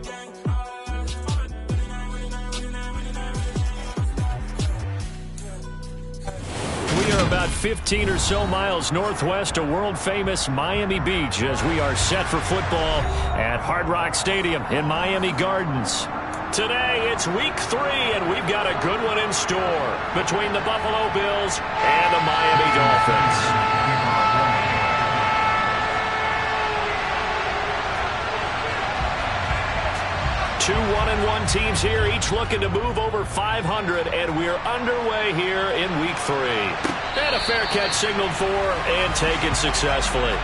We are about 15 or so miles northwest of world-famous Miami Beach as we are set for football at Hard Rock Stadium in Miami Gardens. Today, it's week 3, and we've got a good one in store between the Buffalo Bills and the Miami Dolphins. 2 1-1 teams here, each looking to move over 500, and we're underway here in week 3. And a fair catch signaled for and taken successfully.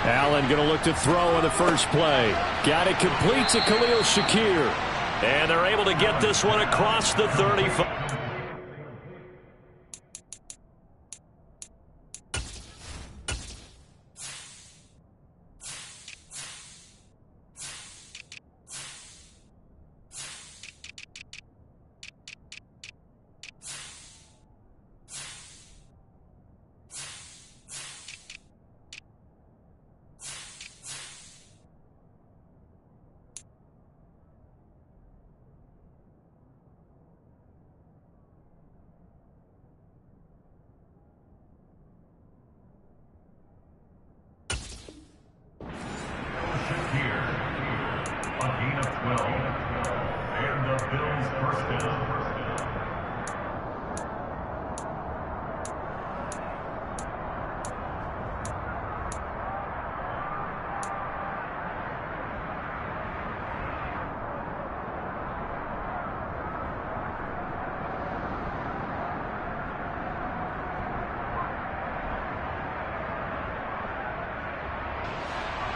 Allen going to look to throw on the first play. Got it complete to Khalil Shakir. And they're able to get this one across the 35.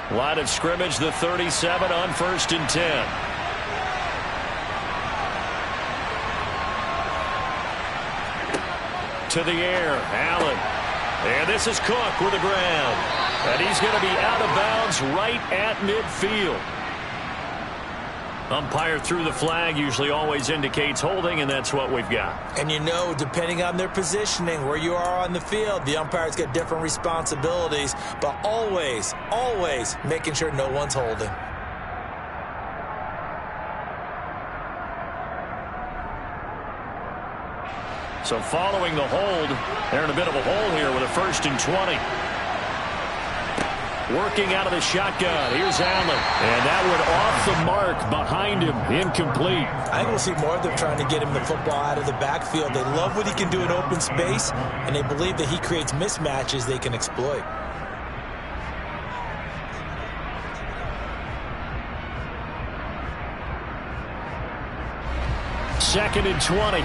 Line of scrimmage, the 37 on 1st and 10. To the air, Allen. And this is Cook with the ground. And he's going to be out of bounds right at midfield. Umpire threw the flag, usually always indicates holding, and that's what we've got. And you know, depending on their positioning, where you are on the field, the umpires get different responsibilities, but always, always making sure no one's holding. So following the hold, they're in a bit of a hole here with a 1st and 20. Working out of the shotgun. Here's Allen. And that one off the mark behind him. Incomplete. I think we'll see more of them trying to get him the football out of the backfield. They love what he can do in open space, and they believe that he creates mismatches they can exploit. Second and 20.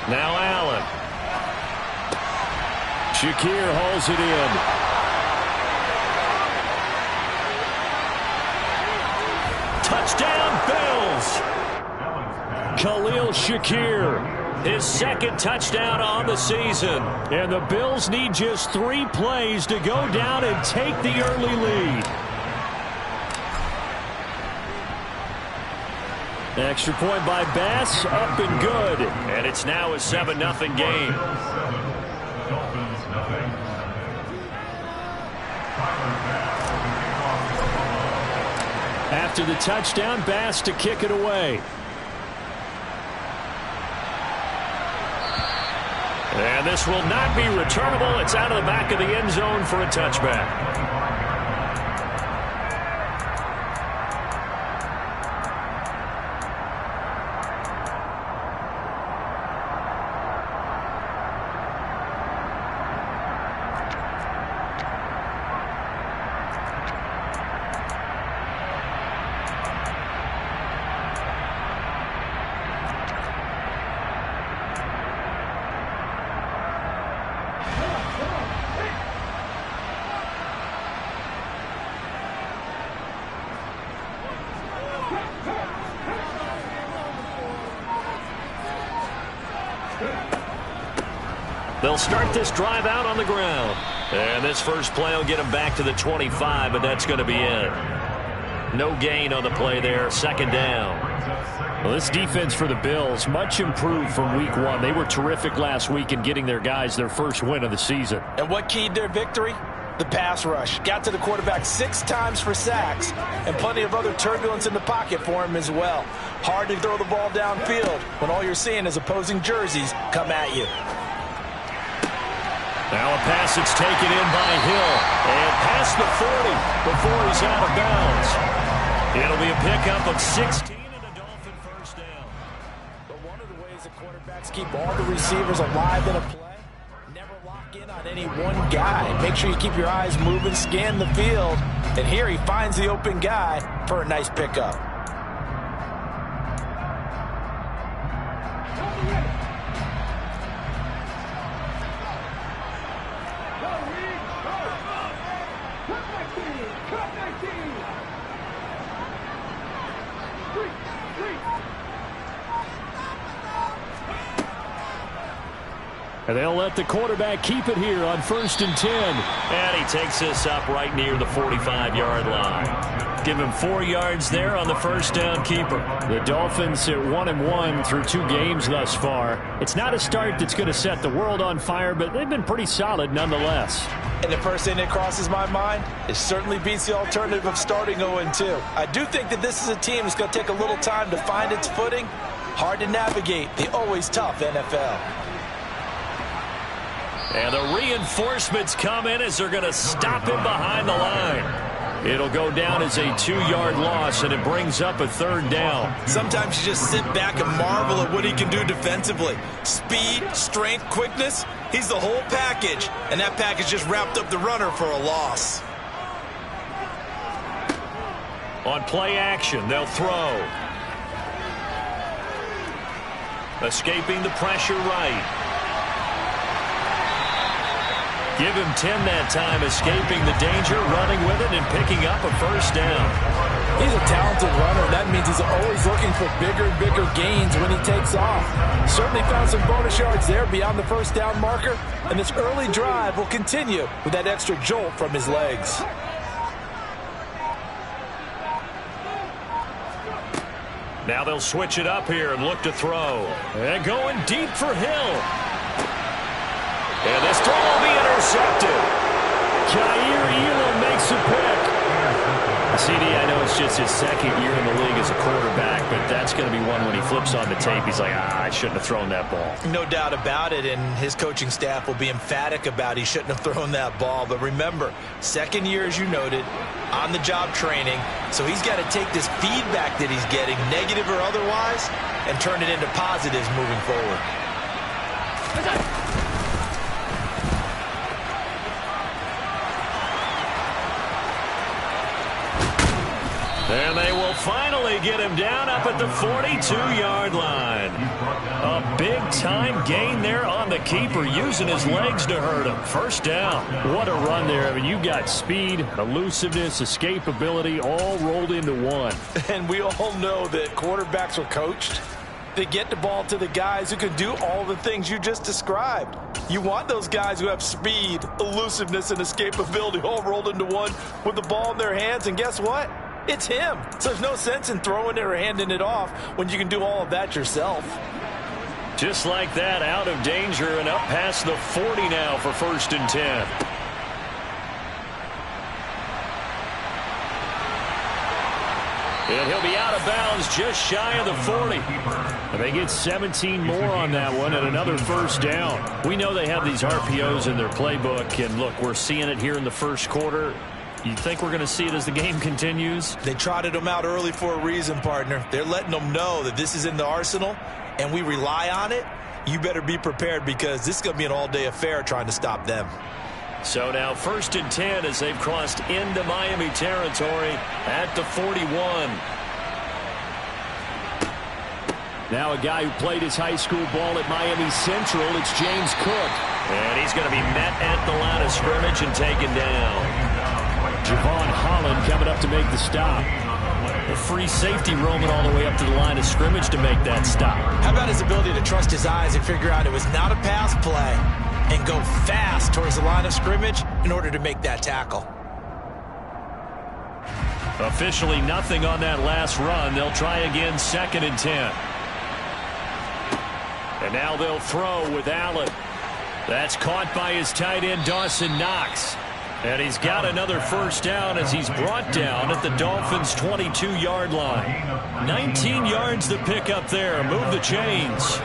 Now Allen. Shakir hauls it in. Touchdown, Bills! Khalil Shakir, his 2nd touchdown on the season. And the Bills need just 3 plays to go down and take the early lead. Extra point by Bass, up and good. And it's now a 7-0 game. After the touchdown, Bass to kick it away. And this will not be returnable. It's out of the back of the end zone for a touchback. They'll start this drive out on the ground. And this first play will get them back to the 25, but that's going to be it. No gain on the play there. Second down. Well, this defense for the Bills, much improved from week one. They were terrific last week in getting their guys their first win of the season. And what keyed their victory? The pass rush. Got to the quarterback 6 times for sacks, and plenty of other turbulence in the pocket for him as well. Hard to throw the ball downfield when all you're seeing is opposing jerseys come at you. Now a pass that's taken in by Hill, and past the 40 before he's out of bounds. It'll be a pickup of 16 and a Dolphin first down. But one of the ways the quarterbacks keep all the receivers alive in a play, never lock in on any one guy. Make sure you keep your eyes moving, scan the field, and here he finds the open guy for a nice pickup. And they'll let the quarterback keep it here on 1st and 10. And he takes this up right near the 45-yard line. Give him 4 yards there on the first down keeper. The Dolphins at 1-1 through 2 games thus far. It's not a start that's going to set the world on fire, but they've been pretty solid nonetheless. And the first thing that crosses my mind, it certainly beats the alternative of starting 0-2. I do think that this is a team that's going to take a little time to find its footing. Hard to navigate the always tough NFL. And the reinforcements come in as they're going to stop him behind the line. It'll go down as a 2-yard loss, and it brings up a 3rd down. Sometimes you just sit back and marvel at what he can do defensively. Speed, strength, quickness, he's the whole package. And that package just wrapped up the runner for a loss. On play action, they'll throw. Escaping the pressure right. Give him 10 that time, escaping the danger, running with it, and picking up a first down. He's a talented runner. That means he's always looking for bigger and bigger gains when he takes off. Certainly found some bonus yards there beyond the first down marker, and this early drive will continue with that extra jolt from his legs. Now they'll switch it up here and look to throw. And going deep for Hill. And this throw will be intercepted. Jair Elam makes a pick. CD, I know it's just his 2nd year in the league as a quarterback, but that's going to be one when he flips on the tape. He's like, I shouldn't have thrown that ball. No doubt about it, and his coaching staff will be emphatic about he shouldn't have thrown that ball. But remember, 2nd year, as you noted, on-the-job training, so he's got to take this feedback that he's getting, negative or otherwise, and turn it into positives moving forward. And they will finally get him down up at the 42-yard line. A big-time gain there on the keeper, using his legs to hurt him. First down. What a run there. I mean, you got speed, elusiveness, escapability, all rolled into one. And we all know that quarterbacks are coached. They get the ball to the guys who can do all the things you just described. You want those guys who have speed, elusiveness, and escapability all rolled into one with the ball in their hands. And guess what? It's him. So there's no sense in throwing it or handing it off when you can do all of that yourself. Just like that, out of danger and up past the 40 now for 1st and 10. And he'll be out of bounds just shy of the 40. And they get 17 more on that one and another first down. We know they have these RPOs in their playbook, and look, we're seeing it here in the first quarter. You think we're going to see it as the game continues? They trotted them out early for a reason, partner. They're letting them know that this is in the arsenal, and we rely on it. You better be prepared, because this is going to be an all-day affair trying to stop them. So now 1st and 10 as they've crossed into Miami territory at the 41. Now a guy who played his high school ball at Miami Central, it's James Cook. And he's going to be met at the line of scrimmage and taken down. Javon Holland coming up to make the stop. The free safety roaming all the way up to the line of scrimmage to make that stop. How about his ability to trust his eyes and figure out it was not a pass play? and go fast towards the line of scrimmage in order to make that tackle. Officially nothing on that last run. They'll try again, 2nd and 10. And now they'll throw with Allen. That's caught by his tight end, Dawson Knox. And he's got another first down as he's brought down at the Dolphins' 22-yard line. 19 yards to pick up there. Move the chains.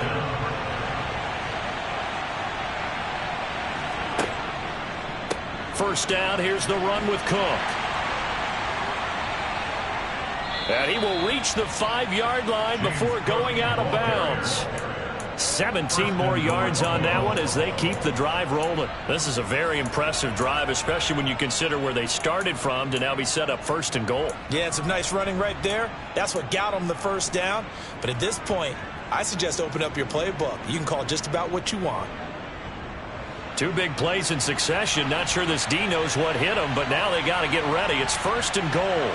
First down, here's the run with Cook. And he will reach the 5-yard line before going out of bounds. 17 more yards on that one as they keep the drive rolling. This is a very impressive drive, especially when you consider where they started from to now be set up 1st and goal. Yeah, it's some nice running right there. That's what got them the first down. But at this point, I suggest open up your playbook. You can call just about what you want. 2 big plays in succession. Not sure this D knows what hit him, but now they got to get ready. It's 1st and goal.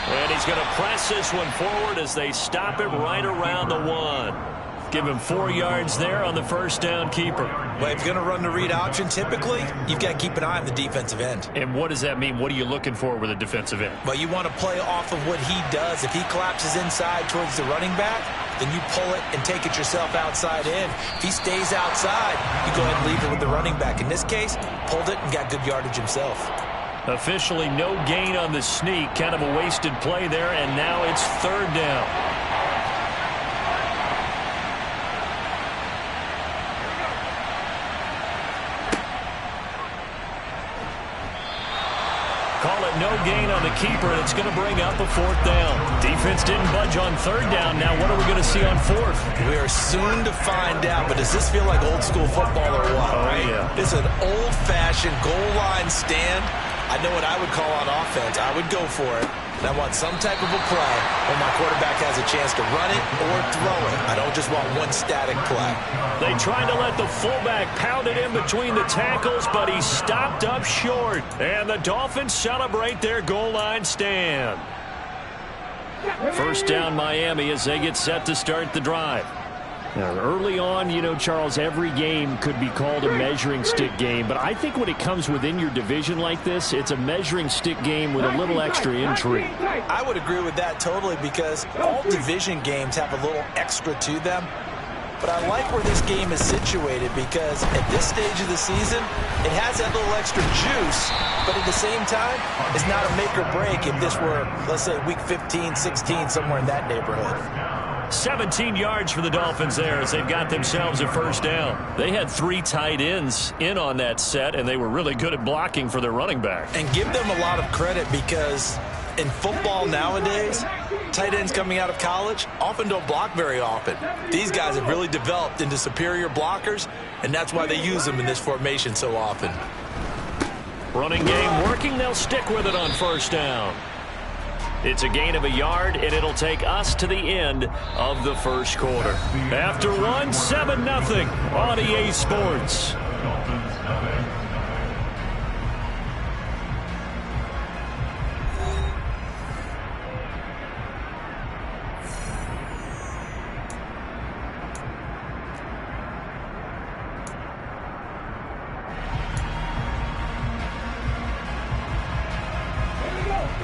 And he's going to press this one forward as they stop it right around the 1. Give him 4 yards there on the first down keeper. Well, if you're going to run the read option, typically, you've got to keep an eye on the defensive end. And what does that mean? What are you looking for with a defensive end? Well, you want to play off of what he does. If he collapses inside towards the running back, then you pull it and take it yourself outside in. If he stays outside, you go ahead and leave it with the running back. In this case, pulled it and got good yardage himself. Officially no gain on the sneak. Kind of a wasted play there, and now it's 3rd down. Call it no gain on the keeper, and it's going to bring up a 4th down. Defense didn't budge on 3rd down. Now what are we going to see on 4th? We are soon to find out, but does this feel like old school football or what? Oh, right? Yeah. It's an old-fashioned goal line stand. I know what I would call on offense. I would go for it. And I want some type of a play where my quarterback has a chance to run it or throw it. I don't just want one static play. They tried to let the fullback pound it in between the tackles, but he stopped up short. And the Dolphins celebrate their goal line stand. First down Miami as they get set to start the drive. Now, early on, you know, Charles, every game could be called a measuring stick game. But I think when it comes within your division like this, it's a measuring stick game with a little extra intrigue. I would agree with that totally because all division games have a little extra to them. But I like where this game is situated because at this stage of the season, it has that little extra juice. But at the same time, it's not a make or break if this were, let's say, week 15, 16, somewhere in that neighborhood. 17 yards for the Dolphins there as they've got themselves a first down. They had 3 tight ends in on that set, and they were really good at blocking for their running back. And give them a lot of credit because in football nowadays, tight ends coming out of college often don't block very often. These guys have really developed into superior blockers, and that's why they use them in this formation so often. Running game working. They'll stick with it on first down. It's a gain of a yard, and it'll take us to the end of the first quarter. After 1, 7-0 on EA Sports.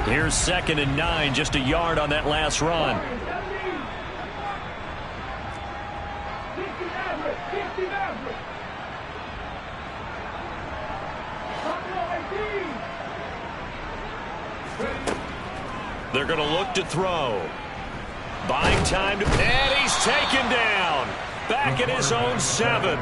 Here's 2nd and 9, just a yard on that last run. They're going to look to throw. Buying time to, and he's taken down. Back at his own 7.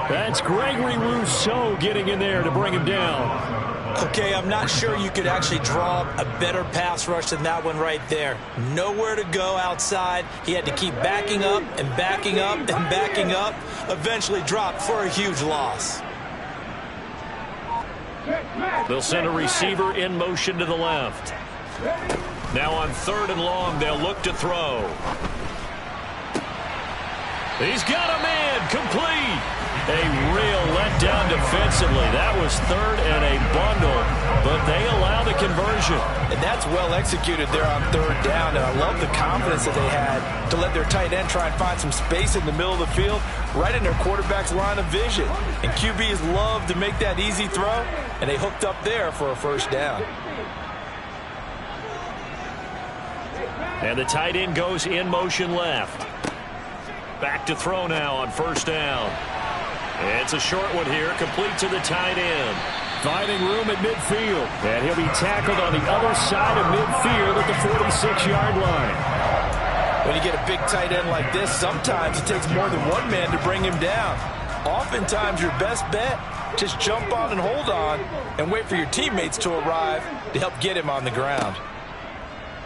That's Gregory Rousseau getting in there to bring him down. Okay, I'm not sure you could actually draw a better pass rush than that one right there. Nowhere to go outside. He had to keep backing up and backing up and backing up. Eventually dropped for a huge loss. They'll send a receiver in motion to the left. Now on 3rd and long, they'll look to throw. He's got a man, complete. A real letdown defensively. That was third and a bundle, but they allow the conversion. And that's well executed there on third down. And I love the confidence that they had to let their tight end try and find some space in the middle of the field, right in their quarterback's line of vision. And QBs love to make that easy throw, and they hooked up there for a first down. And the tight end goes in motion left. Back to throw now on first down. It's a short one here, complete to the tight end. Finding room at midfield. And he'll be tackled on the other side of midfield at the 46-yard line. When you get a big tight end like this, sometimes it takes more than one man to bring him down. Oftentimes your best bet, just jump on and hold on and wait for your teammates to arrive to help get him on the ground.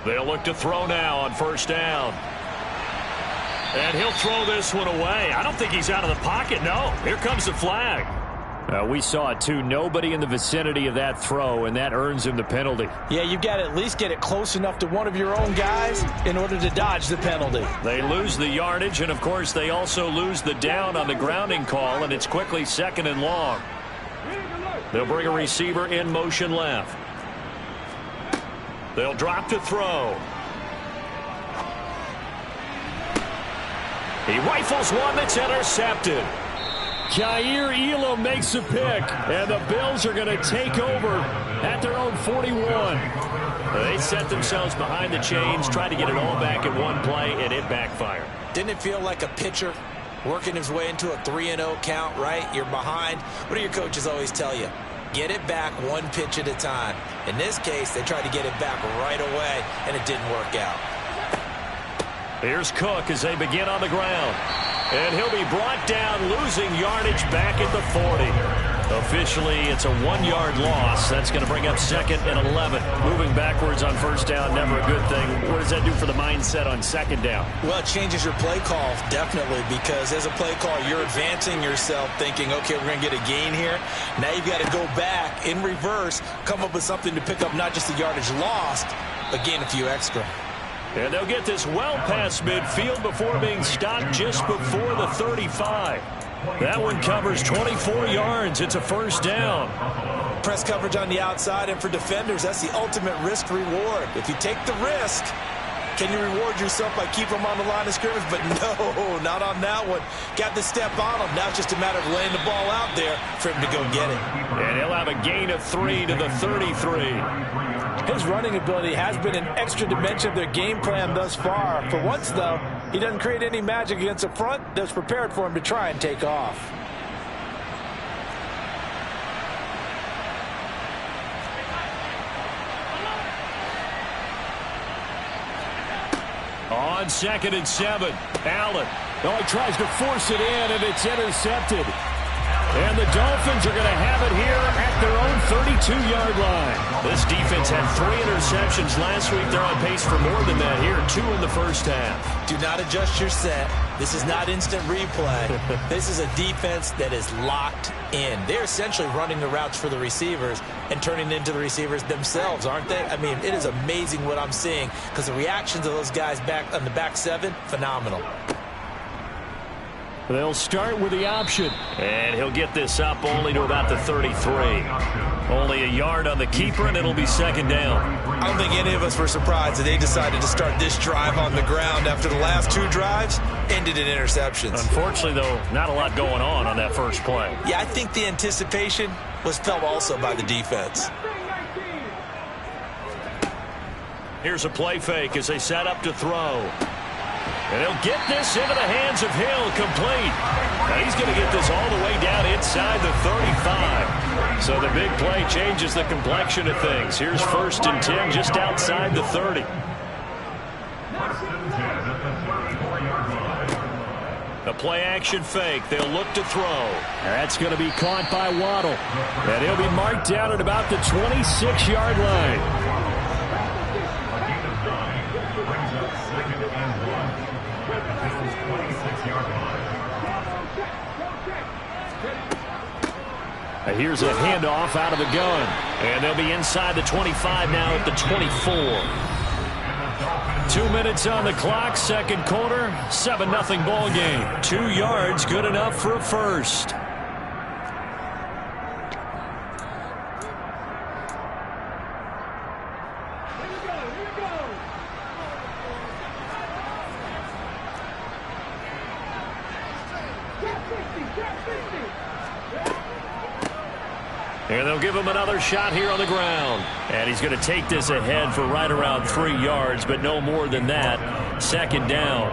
They'll look to throw now on first down. And he'll throw this one away. I don't think he's out of the pocket. No, here comes the flag. We saw it too. Nobody in the vicinity of that throw, and that earns him the penalty. Yeah, you've got to at least get it close enough to one of your own guys in order to dodge the penalty. They lose the yardage, and of course they also lose the down on the grounding call, and it's quickly second and long. They'll bring a receiver in motion left. They'll drop to throw. He rifles one that's intercepted. Jair Elam makes a pick, and the Bills are going to take over at their own 41. They set themselves behind the chains, tried to get it all back in one play, and it backfired. Didn't it feel like a pitcher working his way into a 3-0 count, right? You're behind. What do your coaches always tell you? Get it back one pitch at a time. In this case, they tried to get it back right away, and it didn't work out. Here's Cook as they begin on the ground. And he'll be brought down, losing yardage back at the 40. Officially, it's a 1-yard loss. That's going to bring up second and 11. Moving backwards on first down, never a good thing. What does that do for the mindset on second down? Well, it changes your play call, definitely, because as a play call, you're advancing yourself thinking, okay, we're going to get a gain here. Now you've got to go back in reverse, come up with something to pick up not just the yardage lost, but gain a few extra. And they'll get this well past midfield before being stopped just before the 35. That one covers 24 yards. It's a first down. Press coverage on the outside, and for defenders, that's the ultimate risk reward. If you take the risk, can you reward yourself by keeping them on the line of scrimmage? But no, not on that one. Got the step on him. Now it's just a matter of laying the ball out there for him to go get it. And he'll have a gain of 3 to the 33. His running ability has been an extra dimension of their game plan thus far. For once, though, he doesn't create any magic against a front that's prepared for him to try and take off. On 2nd and 7, Allen. Oh, he tries to force it in, and it's intercepted. And the Dolphins are going to have it here at their own 32-yard line. This defense had 3 interceptions last week. They're on pace for more than that here. 2 in the first half. Do not adjust your set. This is not instant replay. This is a defense that is locked in. They're essentially running the routes for the receivers and turning it into the receivers themselves, aren't they? I mean, it is amazing what I'm seeing because the reactions of those guys back on the back 7, phenomenal. They'll start with the option. And he'll get this up only to about the 33. Only a yard on the keeper, and it'll be second down. I don't think any of us were surprised that they decided to start this drive on the ground after the last 2 drives ended in interceptions. Unfortunately, though, not a lot going on that first play. Yeah, I think the anticipation was felt also by the defense. Here's a play fake as they set up to throw. And he'll get this into the hands of Hill, complete. Now he's going to get this all the way down inside the 35. So the big play changes the complexion of things. Here's 1st and 10 just outside the 30. A play action fake. They'll look to throw. That's going to be caught by Waddle. And he'll be marked down at about the 26-yard line. Here's a handoff out of the gun. And they'll be inside the 25 now at the 24. 2 minutes on the clock, second quarter, 7-0 ball game. 2 yards, good enough for a first. And they'll give him another shot here on the ground. And he's going to take this ahead for right around 3 yards, but no more than that. 2nd down.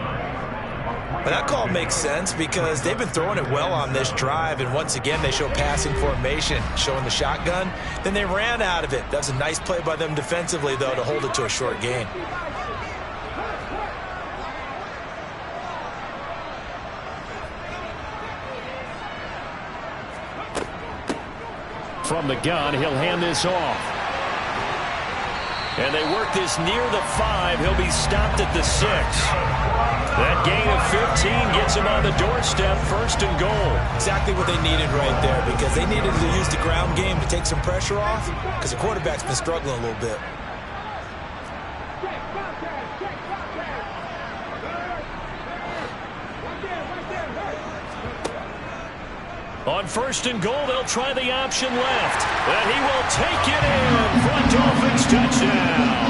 Well, that call makes sense because they've been throwing it well on this drive, and once again they show passing formation, showing the shotgun. Then they ran out of it. That's a nice play by them defensively, though, to hold it to a short gain. From the gun, he'll hand this off. And they work this near the 5. He'll be stopped at the 6. That gain of 15 gets him on the doorstep, 1st and goal. Exactly what they needed right there, because they needed to use the ground game to take some pressure off, because the quarterback's been struggling a little bit. On 1st and goal, they'll try the option left. And he will take it in for a Dolphins touchdown.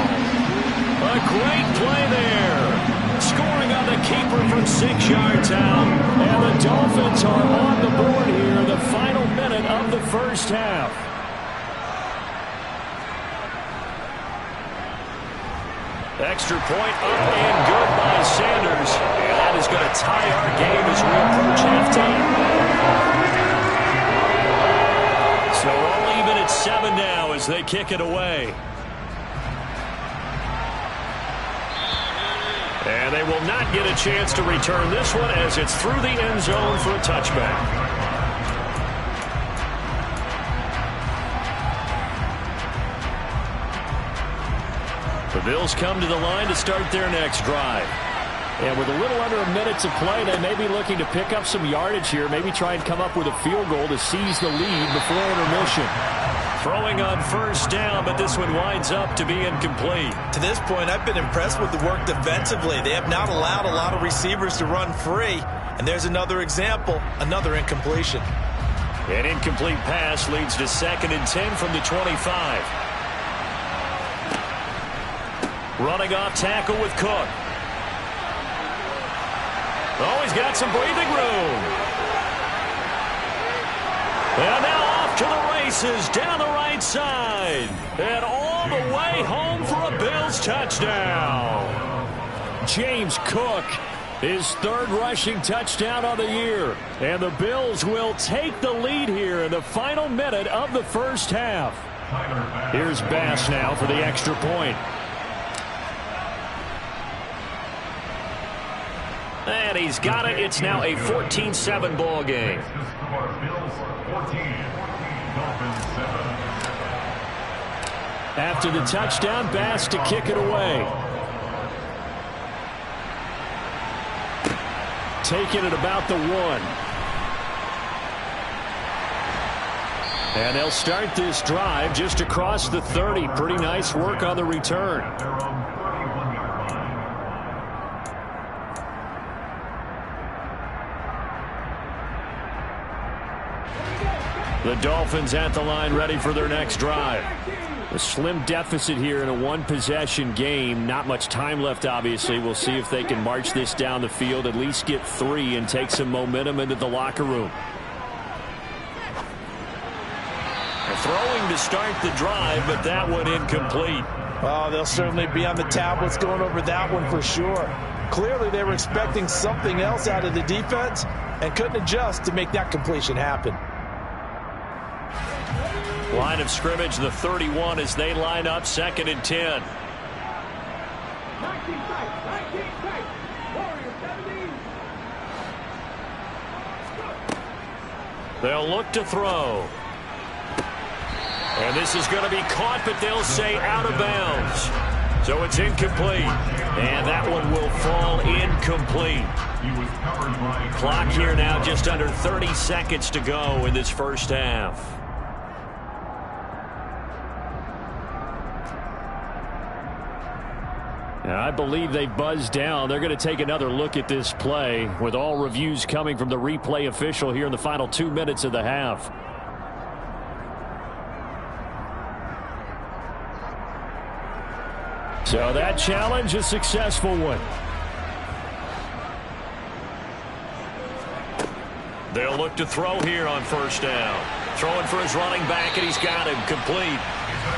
A great play there. Scoring on the keeper from 6 yards out. And the Dolphins are on the board here, the final minute of the 1st half. Extra point up and good by Sanders. And that is going to tie our game as we approach halftime. So we're all even at 7 now as they kick it away. And they will not get a chance to return this one as it's through the end zone for a touchback. The Bills come to the line to start their next drive. And with a little under a minute to play, they may be looking to pick up some yardage here, maybe try and come up with a field goal to seize the lead before intermission. Throwing on 1st down, but this one winds up to be incomplete. To this point, I've been impressed with the work defensively. They have not allowed a lot of receivers to run free. And there's another example, another incompletion. An incomplete pass leads to 2nd and 10 from the 25. Running off tackle with Cook. Oh, he's got some breathing room. And now off to the races down the right side. And all the way home for a Bills touchdown. James Cook, his 3rd rushing touchdown of the year. And the Bills will take the lead here in the final minute of the 1st half. Here's Bass now for the extra point. And he's got it. It's now a 14-7 ball game. After the touchdown, Bass to kick it away. Taking it about the 1. And they'll start this drive just across the 30. Pretty nice work on the return. The Dolphins at the line ready for their next drive. A slim deficit here in a 1-possession game. Not much time left, obviously. We'll see if they can march this down the field, at least get 3 and take some momentum into the locker room. Throwing to start the drive, but that one incomplete. Oh, they'll certainly be on the tablets going over that one for sure. Clearly they were expecting something else out of the defense and couldn't adjust to make that completion happen. Line of scrimmage, the 31 as they line up, 2nd and 10. They'll look to throw. And this is going to be caught, but they'll say out of bounds. So it's incomplete. And that one will fall incomplete. Clock here now just under 30 seconds to go in this 1st half. I believe they buzzed down. They're going to take another look at this play with all reviews coming from the replay official here in the final 2 minutes of the half. So that challenge, a successful one. They'll look to throw here on first down. Throwing for his running back, and he's got him complete.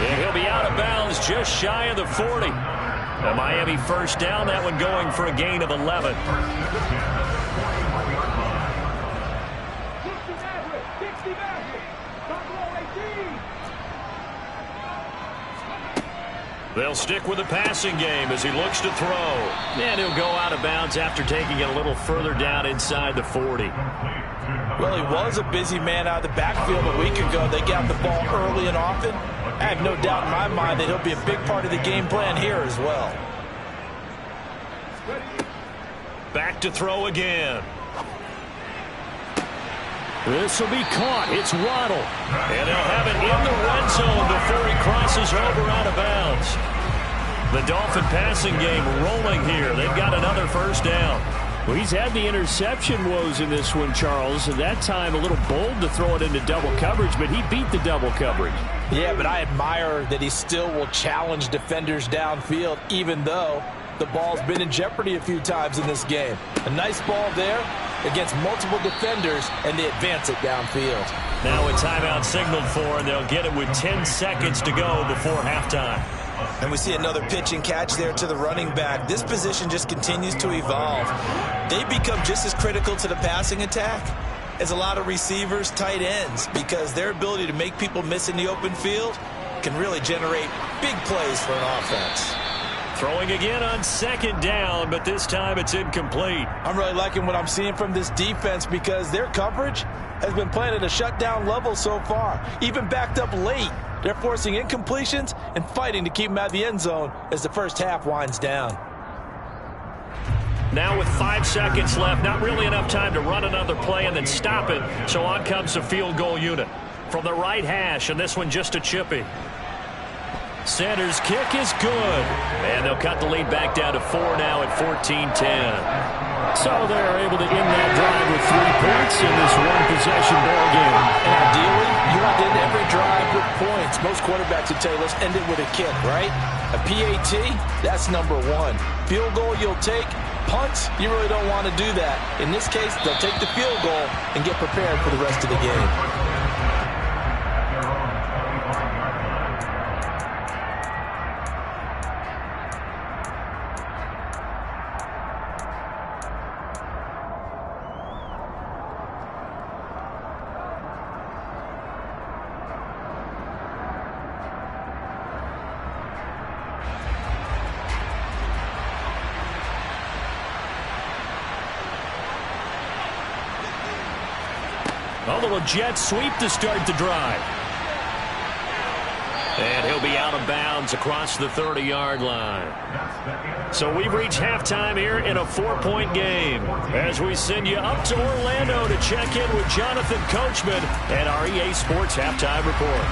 And he'll be out of bounds just shy of the 40. A Miami first down, that one going for a gain of 11. They'll stick with the passing game as he looks to throw. And he'll go out of bounds after taking it a little further down inside the 40. Well, he was a busy man out of the backfield a week ago. They got the ball early and often. I have no doubt in my mind that he'll be a big part of the game plan here as well. Back to throw again. This will be caught. It's Waddle. And they'll have it in the red zone before he crosses over out of bounds. The Dolphin passing game rolling here. They've got another first down. Well, he's had the interception woes in this one, Charles. At that time, a little bold to throw it into double coverage, but he beat the double coverage. Yeah, but I admire that he still will challenge defenders downfield, even though the ball's been in jeopardy a few times in this game. A nice ball there against multiple defenders, and they advance it downfield. Now a timeout signaled for, and they'll get it with 10 seconds to go before halftime. And we see another pitch and catch there to the running back. This position just continues to evolve. They become just as critical to the passing attack as a lot of receivers, tight ends, because their ability to make people miss in the open field can really generate big plays for an offense. Throwing again on second down, but this time it's incomplete. I'm really liking what I'm seeing from this defense because their coverage has been playing at a shutdown level so far, even backed up late. They're forcing incompletions and fighting to keep them out of the end zone as the first half winds down. Now with 5 seconds left, not really enough time to run another play and then stop it. So on comes the field goal unit from the right hash, and this one just a chippy. Sanders' kick is good. And they'll cut the lead back down to 4 now at 14-10. So they're able to end that drive with 3 points in this one-possession ball game. And ideally, you want to end every drive with points. Most quarterbacks would tell you, let's end it with a kick, right? A PAT, that's number 1. Field goal you'll take. Punts, you really don't want to do that. In this case, they'll take the field goal and get prepared for the rest of the game. A little jet sweep to start the drive. And he'll be out of bounds across the 30-yard line. So we've reached halftime here in a 4-point game as we send you up to Orlando to check in with Jonathan Coachman and our EA Sports Halftime Report.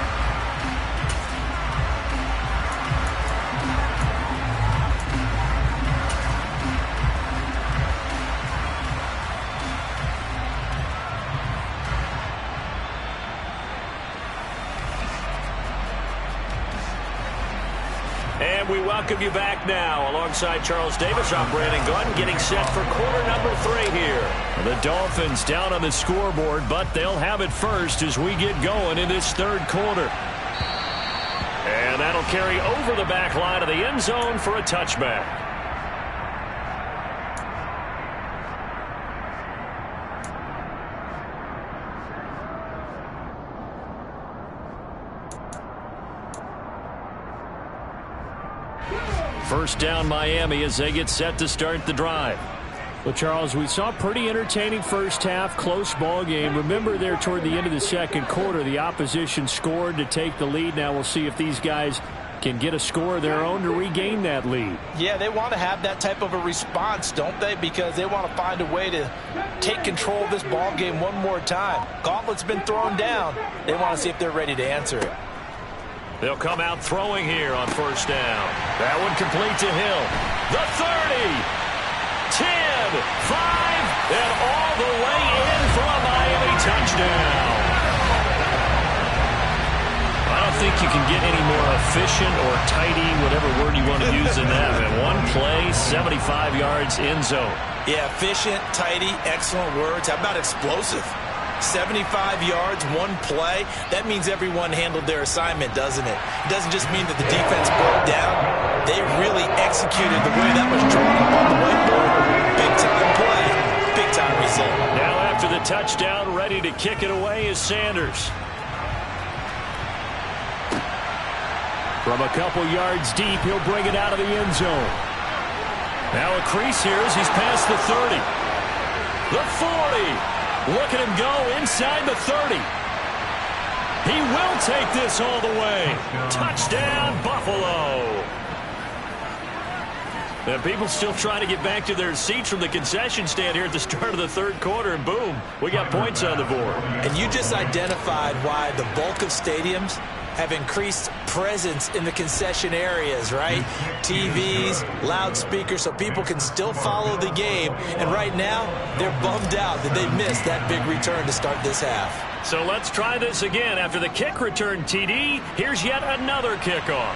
And we welcome you back now. Alongside Charles Davis, I'm Brandon Gunn, getting set for quarter number 3 here. The Dolphins down on the scoreboard, but they'll have it first as we get going in this third quarter. And that'll carry over the back line of the end zone for a touchback. First down Miami as they get set to start the drive. Well, Charles, we saw a pretty entertaining first half, close ball game. Remember there toward the end of the second quarter, the opposition scored to take the lead. Now we'll see if these guys can get a score of their own to regain that lead. Yeah, they want to have that type of a response, don't they? Because they want to find a way to take control of this ball game one more time. Gauntlet's been thrown down. They want to see if they're ready to answer it. They'll come out throwing here on first down. That one complete to Hill. The 30, 10, 5, and all the way in for a Miami touchdown. I don't think you can get any more efficient or tidy, whatever word you want to use in that. In one play, 75 yards in zone. Yeah, efficient, tidy, excellent words. How about explosive? 75 yards, one play. That means everyone handled their assignment, doesn't it? It doesn't just mean that the defense broke down. They really executed the way that was drawn up on the whiteboard. Big-time play, big-time result. Now after the touchdown, ready to kick it away is Sanders. From a couple yards deep, he'll bring it out of the end zone. Now a crease here as he's past the 30. The 40. Look at him go inside the 30. He will take this all the way. Touchdown, Buffalo. And people still trying to get back to their seats from the concession stand here at the start of the third quarter, and boom, we got points on the board. And you just identified why the bulk of stadiums have increased presence in the concession areas, right? TVs, loudspeakers, so people can still follow the game. And right now, they're bummed out that they missed that big return to start this half. So let's try this again. After the kick return TD, here's yet another kickoff.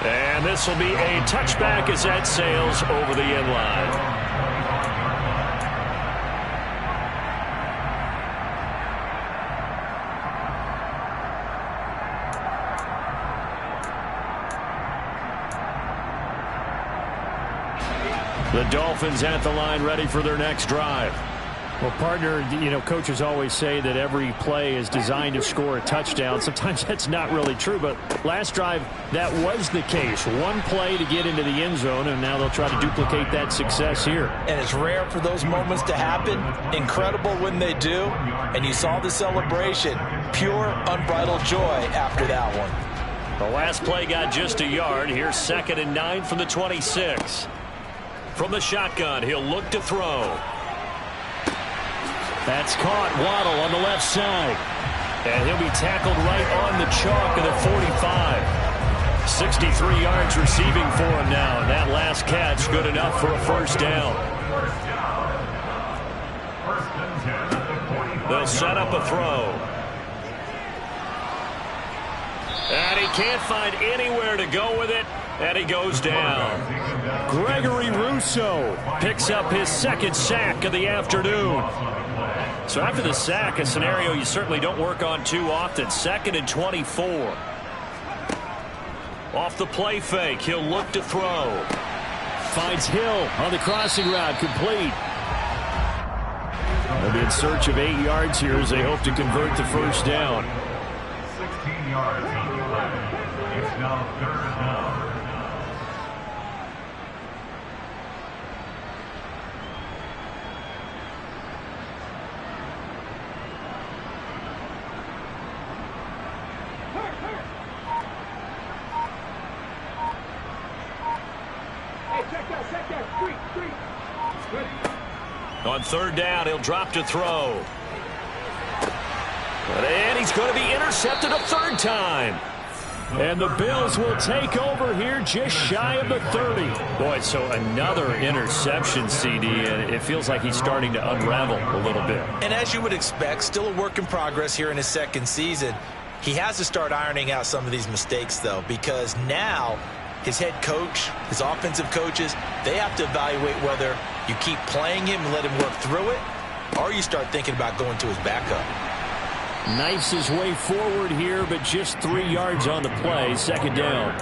And this will be a touchback as that sails over the end line. The Dolphins at the line, ready for their next drive. Well, partner, coaches always say that every play is designed to score a touchdown. Sometimes that's not really true, but last drive, that was the case. One play to get into the end zone, and now they'll try to duplicate that success here. And it's rare for those moments to happen. Incredible when they do. And you saw the celebration. Pure, unbridled joy after that one. The last play got just a yard. Here's 2nd and 9 from the 26. From the shotgun, he'll look to throw. That's caught. Waddle on the left side. And he'll be tackled right on the chalk of the 45. 63 yards receiving for him now. And that last catch good enough for a first down. They'll set up a throw. And he can't find anywhere to go with it. And he goes down. Gregory Rousseau picks up his 2nd sack of the afternoon. So after the sack, a scenario you certainly don't work on too often. 2nd and 24. Off the play fake, he'll look to throw. Finds Hill on the crossing route, complete. They'll be in search of 8 yards here as they hope to convert the first down. 16 yards on the play. It's now 3rd down. On 3rd down, he'll drop to throw. And he's going to be intercepted a 3rd time. And the Bills will take over here just shy of the 30. Boy, so another interception, CD, and it feels like he's starting to unravel a little bit. And as you would expect, still a work in progress here in his 2nd season. He has to start ironing out some of these mistakes, though, because now his head coach, his offensive coaches, they have to evaluate whether you keep playing him and let him work through it, or you start thinking about going to his backup. Knifes his way forward here, but just 3 yards on the play. 2nd down.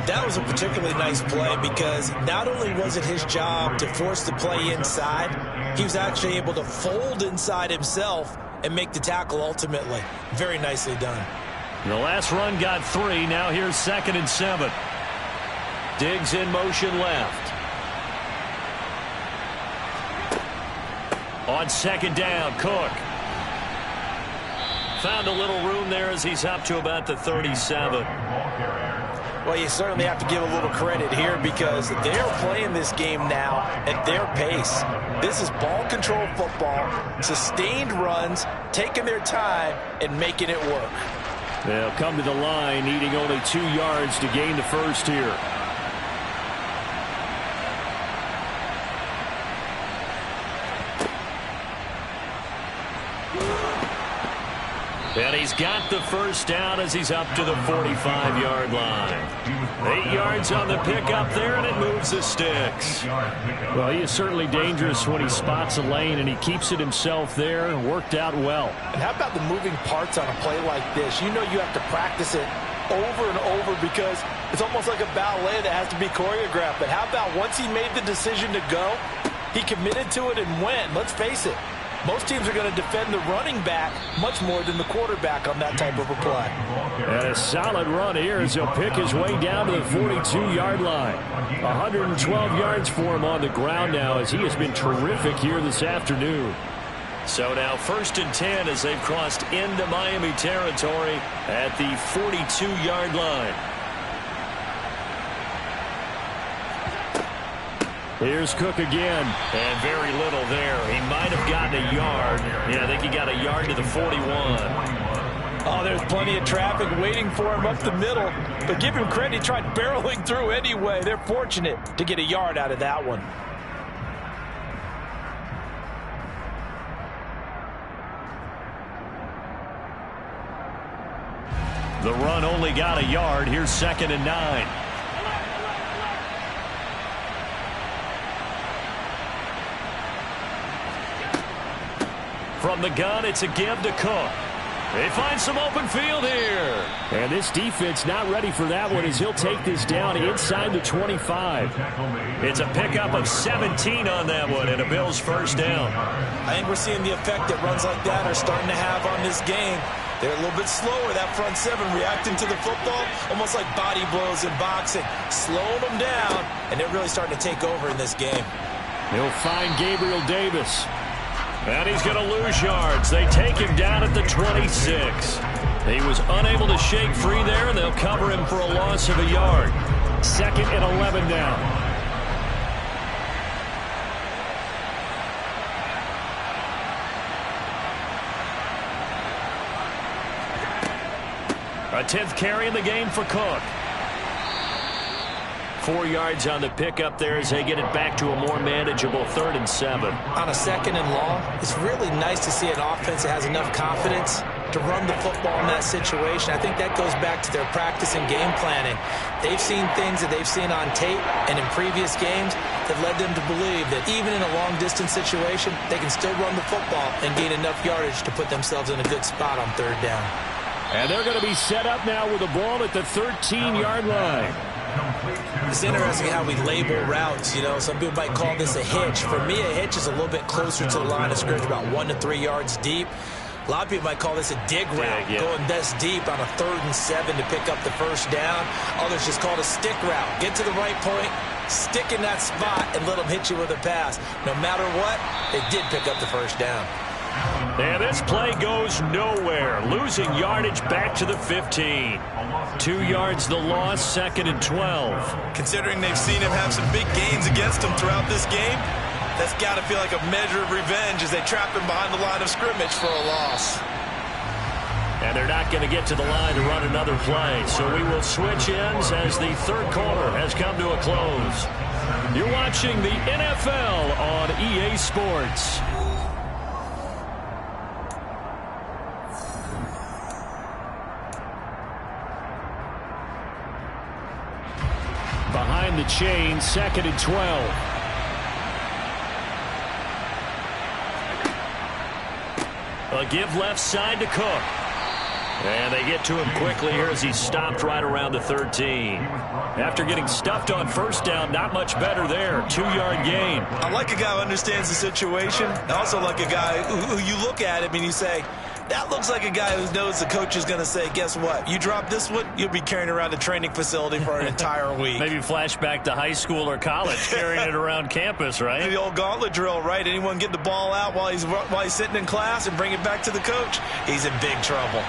That was a particularly nice play because not only was it his job to force the play inside, he was actually able to fold inside himself and make the tackle ultimately. Very nicely done. The last run got 3. Now here's 2nd and 7. Diggs in motion left. On 2nd down, Cook. Found a little room there as he's up to about the 37. Well, you certainly have to give a little credit here because they're playing this game now at their pace. This is ball control football, sustained runs, taking their time and making it work. They'll come to the line, needing only 2 yards to gain the first here. And he's got the first down as he's up to the 45-yard line. 8 yards on the pickup there, and it moves the sticks. Well, he is certainly dangerous when he spots a lane, and he keeps it himself there. Worked out well. And how about the moving parts on a play like this? You know you have to practice it over and over because it's almost like a ballet that has to be choreographed. But how about once he made the decision to go, he committed to it and went. Let's face it. Most teams are going to defend the running back much more than the quarterback on that type of a play. And a solid run here as he'll pick his way down to the 42-yard line. 112 yards for him on the ground now as he has been terrific here this afternoon. So now 1st and 10 as they've crossed into Miami territory at the 42-yard line. Here's Cook again. And very little there. He might have gotten a yard. Yeah, I think he got a yard to the 41. Oh, there's plenty of traffic waiting for him up the middle. But give him credit, he tried barreling through anyway. They're fortunate to get a yard out of that one. The run only got a yard. Here's 2nd and 9. From the gun, it's a give to Cook. They find some open field here. And this defense not ready for that one as he'll take this down inside the 25. It's a pickup of 17 on that one and a Bills first down. I think we're seeing the effect that runs like that are starting to have on this game. They're a little bit slower, that front seven, reacting to the football, almost like body blows in boxing, slowing them down, and they're really starting to take over in this game. He'll find Gabriel Davis. And he's going to lose yards. They take him down at the 26. He was unable to shake free there, and they'll cover him for a loss of a yard. 2nd and 11 now. A 10th carry in the game for Cook. 4 yards on the pickup there as they get it back to a more manageable 3rd and 7. On a 2nd and long, it's really nice to see an offense that has enough confidence to run the football in that situation. I think that goes back to their practice and game planning. They've seen things that they've seen on tape and in previous games that led them to believe that even in a long-distance situation, they can still run the football and gain enough yardage to put themselves in a good spot on 3rd down. And they're going to be set up now with the ball at the 13-yard line. It's interesting how we label routes. You know, some people might call this a hitch. For me, a hitch is a little bit closer to the line of scrimmage, about 1 to 3 yards deep. A lot of people might call this a dig route, going this deep on a 3rd and 7 to pick up the first down. Others just call it a stick route. Get to the right point, stick in that spot, and let them hit you with a pass. No matter what, they did pick up the first down. And this play goes nowhere. Losing yardage back to the 15. 2 yards the loss, 2nd and 12. Considering they've seen him have some big gains against them throughout this game, that's got to feel like a measure of revenge as they trap him behind the line of scrimmage for a loss. And they're not going to get to the line to run another play. So we will switch ends as the 3rd quarter has come to a close. You're watching the NFL on EA Sports. Behind the chain, 2nd and 12. A give left side to Cook. And they get to him quickly here as he stopped right around the 13. After getting stuffed on first down, not much better there. 2-yard gain. I like a guy who understands the situation. I also like a guy who you look at him and you say, that looks like a guy who knows the coach is going to say, guess what? You drop this one, you'll be carrying around a training facility for an entire week. Maybe flashback to high school or college, carrying it around campus, right? The old gauntlet drill, right? Anyone get the ball out while he's sitting in class and bring it back to the coach, he's in big trouble.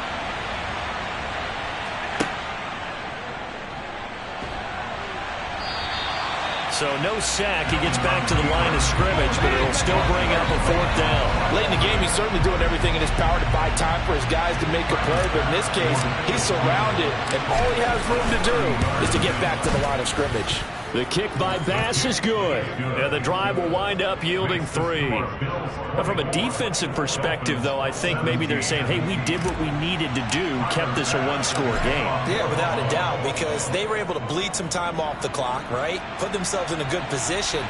So no sack. He gets back to the line of scrimmage, but it'll still bring up a 4th down. Late in the game, he's certainly doing everything in his power to buy time for his guys to make a play. But in this case, he's surrounded, and all he has room to do is to get back to the line of scrimmage. The kick by Bass is good, and the drive will wind up yielding 3. Now, from a defensive perspective, though, I think maybe they're saying, hey, we did what we needed to do, kept this a 1-score game. Yeah, without a doubt, because they were able to bleed some time off the clock, right? Put themselves in a good position,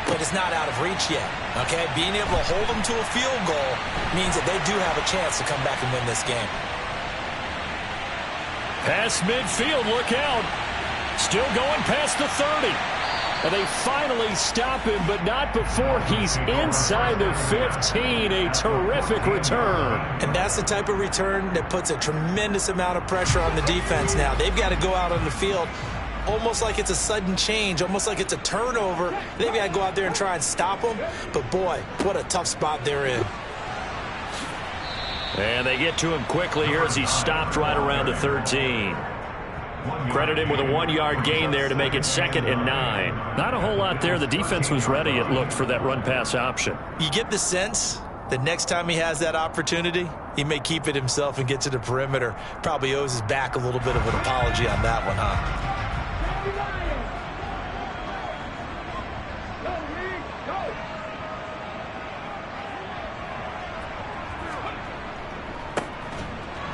but it's not out of reach yet, okay? Being able to hold them to a field goal means that they do have a chance to come back and win this game. Past midfield, look out. Still going past the 30. And they finally stop him, but not before he's inside the 15. A terrific return. And that's the type of return that puts a tremendous amount of pressure on the defense now. They've got to go out on the field almost like it's a sudden change, almost like it's a turnover. They've got to go out there and try and stop them. But, boy, what a tough spot they're in. And they get to him quickly here as he stopped right around the 13. Credit him with a 1-yard gain there to make it 2nd and 9. Not a whole lot there. The defense was ready, it looked, for that run-pass option. You get the sense that next time he has that opportunity, he may keep it himself and get to the perimeter. Probably owes his back a little bit of an apology on that one, huh?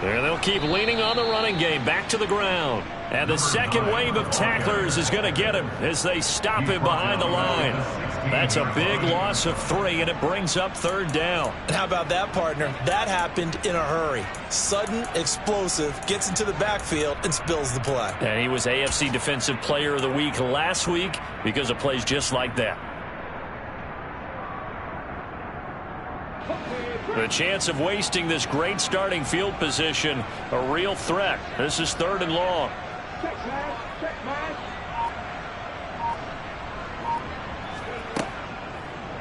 And they'll keep leaning on the running game. Back to the ground. And the second wave of tacklers is going to get him as they stop him behind the line. That's a big loss of 3, and it brings up 3rd down. And how about that, partner? That happened in a hurry. Sudden, explosive, gets into the backfield, and spills the play. And he was AFC Defensive Player of the Week last week because of plays just like that. The chance of wasting this great starting field position, a real threat. This is 3rd and long.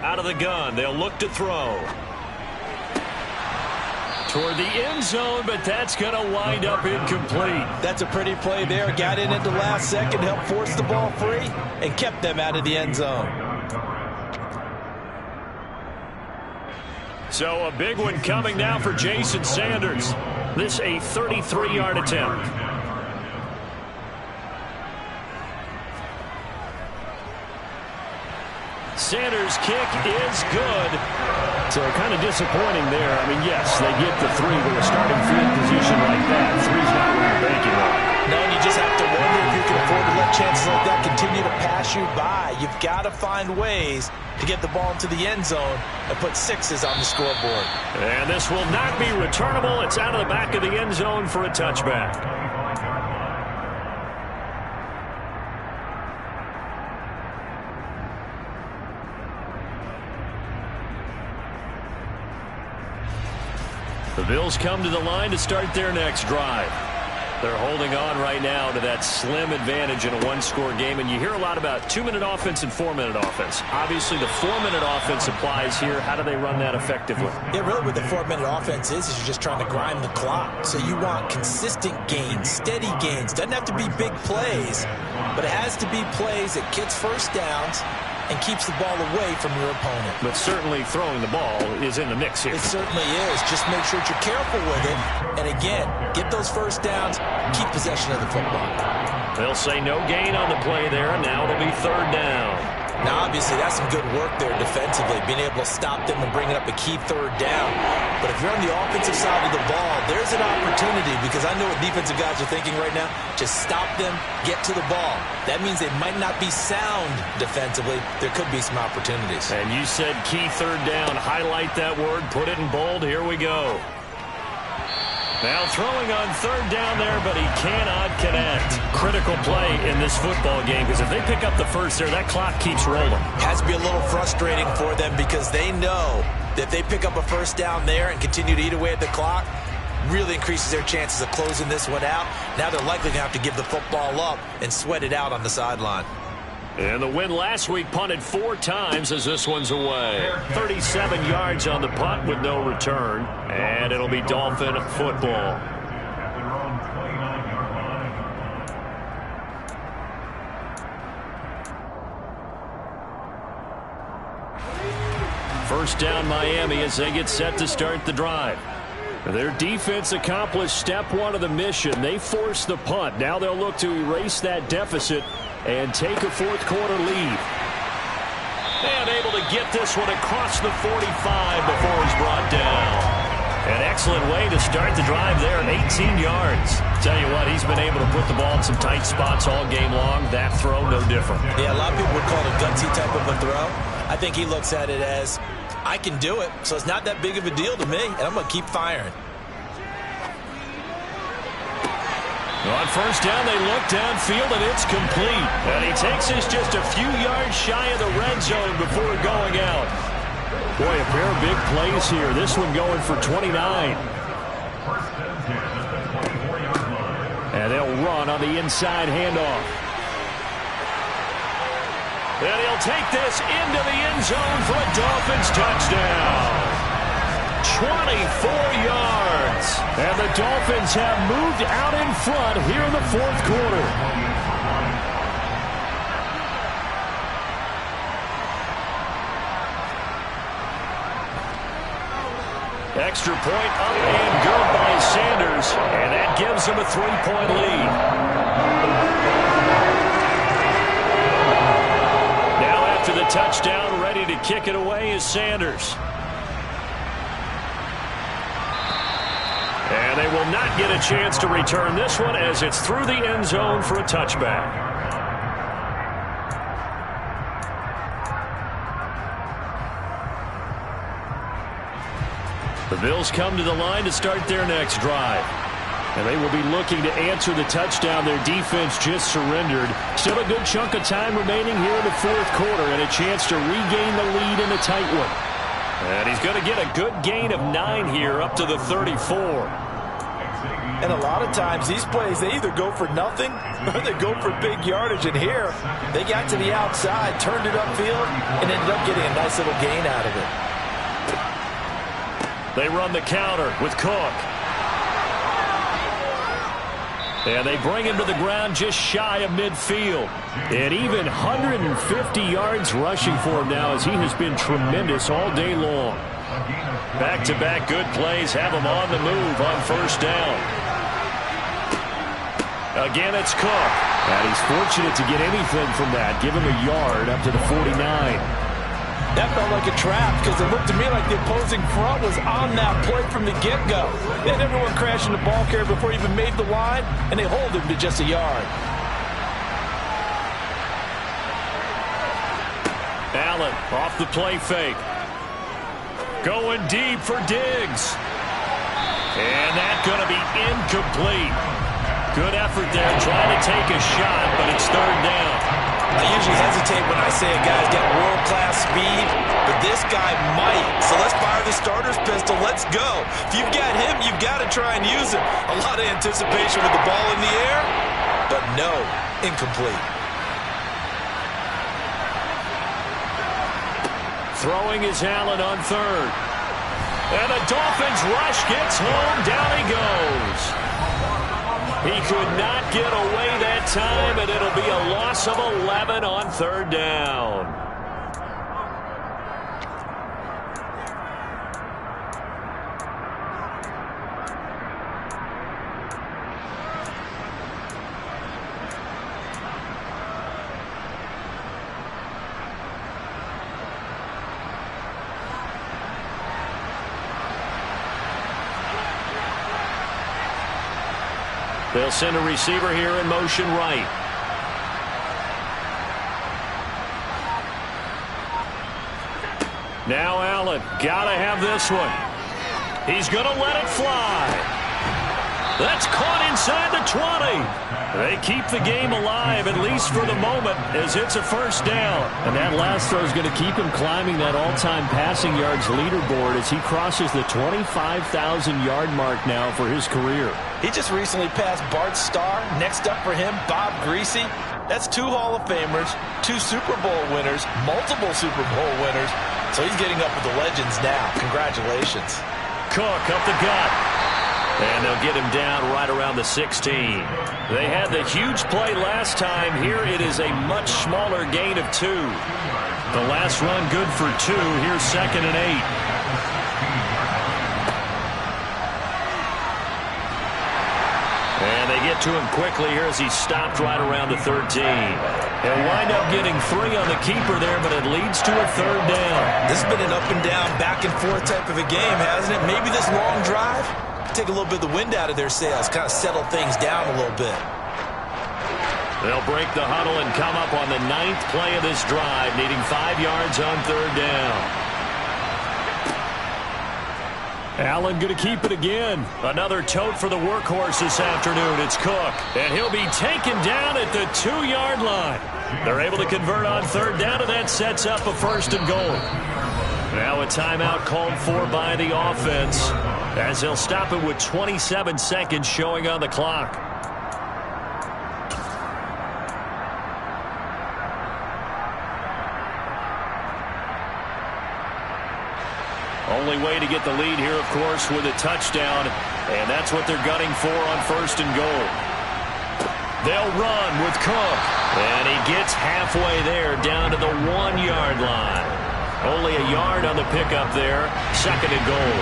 Out of the gun, they'll look to throw. Toward the end zone, but that's going to wind up incomplete. That's a pretty play there. Got in at the last second, helped force the ball free, and kept them out of the end zone. So a big one coming now for Jason Sanders. This a 33-yard attempt. Sanders' kick is good. So kind of disappointing there. I mean, yes, they get the 3 with a starting field position like that. 3's not where you're banking on. No, and you just have to wonder if you can afford to let chances like that continue to pass you by. You've got to find ways to get the ball into the end zone and put 6s on the scoreboard. And this will not be returnable. It's out of the back of the end zone for a touchback. The Bills come to the line to start their next drive. They're holding on right now to that slim advantage in a 1-score game. And you hear a lot about 2-minute offense and 4-minute offense. Obviously, the 4-minute offense applies here. How do they run that effectively? Yeah, really what the 4-minute offense is you're just trying to grind the clock. So you want consistent gains, steady gains. Doesn't have to be big plays, but it has to be plays that gets first downs and keeps the ball away from your opponent. But certainly throwing the ball is in the mix here. It certainly is. Just make sure that you're careful with it. And again, get those first downs, keep possession of the football. They'll say no gain on the play there, and now it'll be 3rd down. Now, obviously, that's some good work there defensively, being able to stop them and bringing up a key 3rd down. But if you're on the offensive side of the ball, there's an opportunity, because I know what defensive guys are thinking right now. Just stop them, get to the ball. That means they might not be sound defensively. There could be some opportunities. And you said key 3rd down. Highlight that word. Put it in bold. Here we go. Now throwing on 3rd down there, but he cannot connect. Critical play in this football game, because if they pick up the first there, that clock keeps rolling. Has to be a little frustrating for them, because they know that if they pick up a first down there and continue to eat away at the clock, really increases their chances of closing this one out. Now they're likely going to have to give the football up and sweat it out on the sideline. And the win last week punted 4 times as this one's away. 37 yards on the punt with no return. And it'll be Dolphin football. first down Miami as they get set to start the drive. Their defense accomplished step one of the mission. They forced the punt. Now they'll look to erase that deficit and take a fourth quarter lead. And able to get this one across the 45 before he's brought down. An excellent way to start the drive there, 18 yards. Tell you what, he's been able to put the ball in some tight spots all game long. That throw, no different. Yeah, a lot of people would call it a gutsy type of a throw. I think he looks at it as, I can do it, so it's not that big of a deal to me, and I'm going to keep firing. On first down, they look downfield, and it's complete. And he takes us just a few yards shy of the red zone before going out. Boy, a pair of big plays here. This one going for 29. And they'll run on the inside handoff. And he'll take this into the end zone for a Dolphins touchdown. 24 yards. And the Dolphins have moved out in front here in the fourth quarter. Extra point up and good by Sanders. And that gives them a 3-point lead. Now after the touchdown, ready to kick it away is Sanders. And they will not get a chance to return this one as it's through the end zone for a touchback. The Bills come to the line to start their next drive. And they will be looking to answer the touchdown their defense just surrendered. Still a good chunk of time remaining here in the fourth quarter and a chance to regain the lead in a tight one. And he's going to get a good gain of 9 here up to the 34. And a lot of times these plays, they either go for nothing or they go for big yardage. And here, they got to the outside, turned it upfield, and ended up getting a nice little gain out of it. They run the counter with Cook. And they bring him to the ground just shy of midfield. And even 150 yards rushing for him now as he has been tremendous all day long. Back-to-back good plays have him on the move on first down. Again, it's Cook. And he's fortunate to get anything from that. Give him a yard up to the 49. That felt like a trap because it looked to me like the opposing front was on that play from the get-go. They had everyone crashing the ball carrier before he even made the line, and they hold him to just a yard. Allen off the play fake. Going deep for Diggs. And that's going to be incomplete. Good effort there trying to take a shot, but it's third down. I usually hesitate when I say a guy's got world-class speed, but this guy might. So let's fire the starter's pistol. Let's go. If you've got him, you've got to try and use it. A lot of anticipation with the ball in the air, but no, incomplete. Throwing is Allen on third. And the Dolphins rush gets home. Down he goes. He could not get away that time, and it'll be a loss of 11 on third down. They'll send a receiver here in motion right. Now Allen, gotta have this one. He's gonna let it fly. That's caught inside the 20. They keep the game alive, at least for the moment, as it's a first down. And that last throw is going to keep him climbing that all-time passing yards leaderboard as he crosses the 25,000-yard mark now for his career. He just recently passed Bart Starr. Next up for him, Bob Greasy. That's 2 Hall of Famers, 2 Super Bowl winners, multiple Super Bowl winners. So he's getting up with the legends now. Congratulations. Cook up the gut. And they'll get him down right around the 16. They had the huge play last time. Here it is a much smaller gain of 2. The last run good for 2. Here's 2nd and 8. And they get to him quickly here as he stopped right around the 13. They'll wind up getting 3 on the keeper there, but it leads to a 3rd down. This has been an up and down, back and forth type of a game, hasn't it? Maybe this long drive take a little bit of the wind out of their sails, kind of settle things down a little bit. They'll break the huddle and come up on the 9th play of this drive, needing 5 yards on 3rd down. Allen going to keep it again. Another tote for the workhorse this afternoon. It's Cook, and he'll be taken down at the 2-yard line. They're able to convert on 3rd down, and that sets up a 1st and goal. Now a timeout called for by the offense, as they'll stop it with 27 seconds showing on the clock. Only way to get the lead here, of course, with a touchdown, and that's what they're gunning for on 1st and goal. They'll run with Cook, and he gets halfway there down to the 1-yard line. Only a yard on the pickup there, 2nd and goal.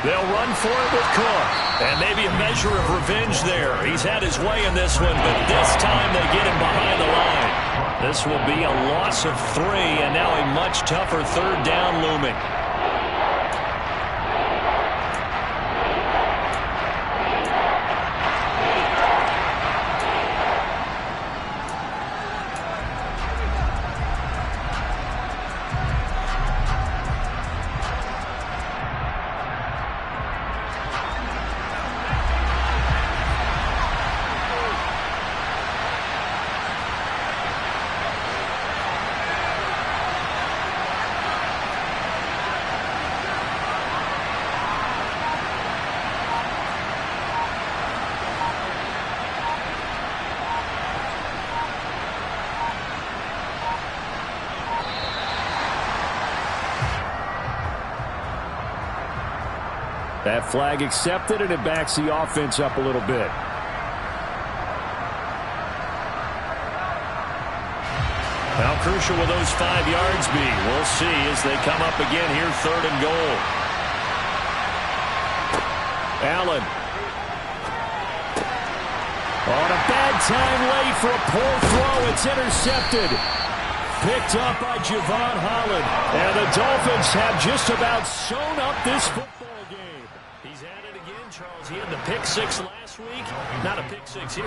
They'll run for it with Cook, and maybe a measure of revenge there. He's had his way in this one, but this time they get him behind the line. This will be a loss of 3, and now a much tougher 3rd down looming. That flag accepted, and it backs the offense up a little bit. How crucial will those 5 yards be? We'll see as they come up again here, 3rd and goal. Allen. On a bad time late for a poor throw. It's intercepted. Picked up by Javon Holland. And the Dolphins have just about sewn up this football game. He's at it again, Charles. He had the pick 6 last week. Not a pick 6 here.